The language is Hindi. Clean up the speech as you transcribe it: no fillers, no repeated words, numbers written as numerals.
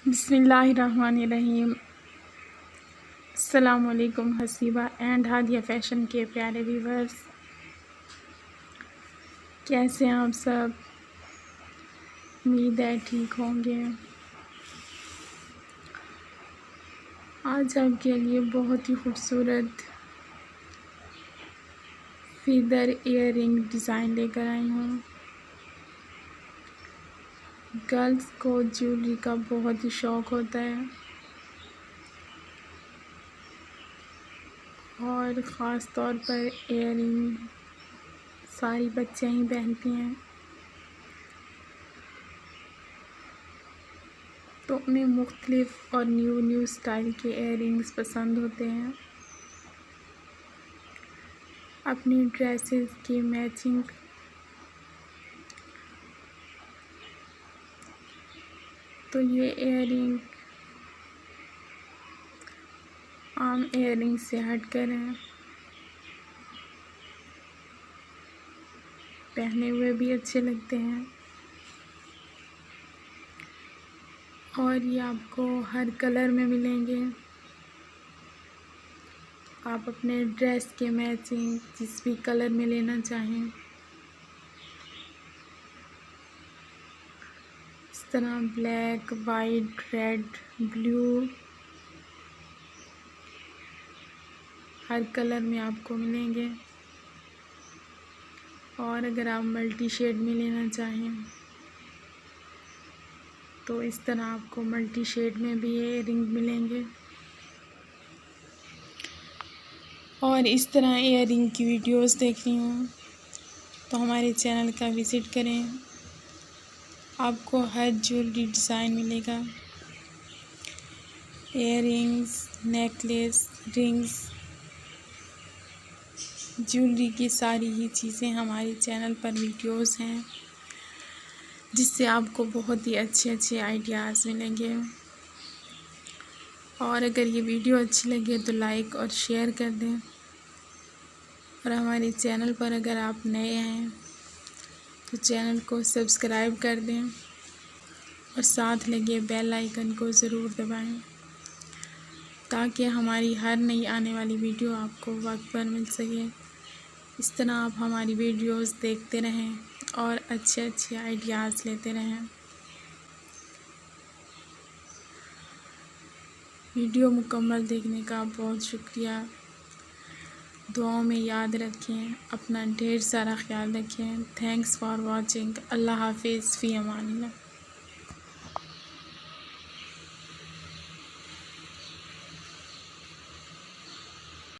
बिस्मिल्लाहिर्रहमानिर्रहीम। अस्सलामु अलैकुम हसीबा एंड हादिया फ़ैशन के प्यारे व्यूवर्स, कैसे हैं आप सब? उम्मीद है ठीक होंगे। आज आपके लिए बहुत ही खूबसूरत फीदर इयर रिंग डिज़ाइन लेकर आई हूँ। गर्ल्स को ज्वेलरी का बहुत ही शौक़ होता है और ख़ास तौर पर इयर रिंग सारी बच्चियाँ ही पहनती हैं, तो उन्हें मुख्तलिफ़ और न्यू स्टाइल के इयर रिंग्स पसंद होते हैं। अपनी ड्रेसेस की मैचिंग तो ये इयर रिंग आम इयर रिंग से हट कर हैं, पहने हुए भी अच्छे लगते हैं और ये आपको हर कलर में मिलेंगे। आप अपने ड्रेस के मैचिंग जिस भी कलर में लेना चाहें, इस तरह ब्लैक, वाइट, रेड, ब्लू हर कलर में आपको मिलेंगे। और अगर आप मल्टी शेड में लेना चाहें तो इस तरह आपको मल्टी शेड में भी ये रिंग मिलेंगे। और इस तरह इयर रिंग की वीडियोस देखनी हो तो हमारे चैनल का विज़िट करें, आपको हर ज्वेलरी डिज़ाइन मिलेगा। Ear rings, necklace, rings, jewellery की सारी ही चीज़ें हमारे चैनल पर वीडियोस हैं, जिससे आपको बहुत ही अच्छे आइडियाज़ मिलेंगे। और अगर ये वीडियो अच्छी लगे तो लाइक और शेयर कर दें। और हमारे चैनल पर अगर आप नए हैं तो चैनल को सब्सक्राइब कर दें और साथ लगे बेल आइकन को ज़रूर दबाएं, ताकि हमारी हर नई आने वाली वीडियो आपको वक्त पर मिल सके। इस तरह आप हमारी वीडियोस देखते रहें और अच्छे आइडियाज़ लेते रहें। वीडियो मुकम्मल देखने का बहुत शुक्रिया। दुआओं में याद रखें, अपना ढेर सारा ख्याल रखें। Thanks for watching. अल्लाह हाफिज़, फ़ी अमानिल्लाह।